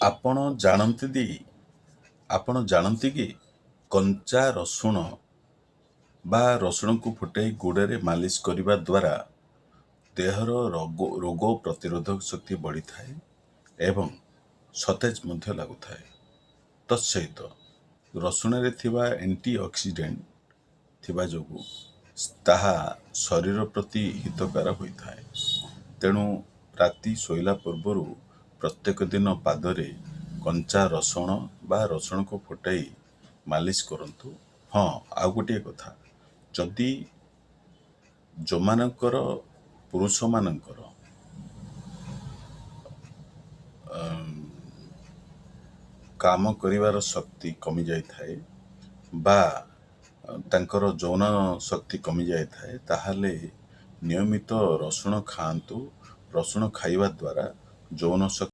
ଆପଣ ଜାଣନ୍ତି କି କଞ୍ଚା ରସୁଣ ବା ରସୁଣକୁ ଫୁଟାଇ ଗୋଡ଼ରେ ମାଲିସ କରିବା ଦ୍ୱାରା ଦେହର ରୋଗ ପ୍ରତିରୋଧକ ଶକ୍ତି ବଢ଼ିଥାଏ ଏବଂ ସତେଜ ମଧ୍ୟ ଲାଗୁଥାଏ। ତତ୍ସହିତ ରସୁଣରେ ଥିବା ଆଣ୍ଟିଅକ୍ସିଡେଣ୍ଟ ଥିବା ଯୋଗୁଁ ତାହା ଶରୀର ପ୍ରତି ହିତକାର ହୋଇଥାଏ। ତେଣୁ ରାତି ଶୋଇଲା ପୂର୍ବରୁ ପ୍ରତ୍ୟେକ ଦିନ ପାଦରେ କଞ୍ଚା ରସୁଣ ବା ରସୁଣକୁ ଫୁଟାଇ ମାଲିସ କରନ୍ତୁ। ହଁ, ଆଉ ଗୋଟିଏ କଥା, ଯଦି ଯେଉଁମାନଙ୍କର ପୁରୁଷମାନଙ୍କର କାମ କରିବାର ଶକ୍ତି କମିଯାଇଥାଏ ବା ତାଙ୍କର ଯୌନ ଶକ୍ତି କମିଯାଇଥାଏ, ତାହେଲେ ନିୟମିତ ରସୁଣ ଖାଆନ୍ତୁ। ରସୁଣ ଖାଇବା ଦ୍ୱାରା ଯୌନ ଶକ୍ତି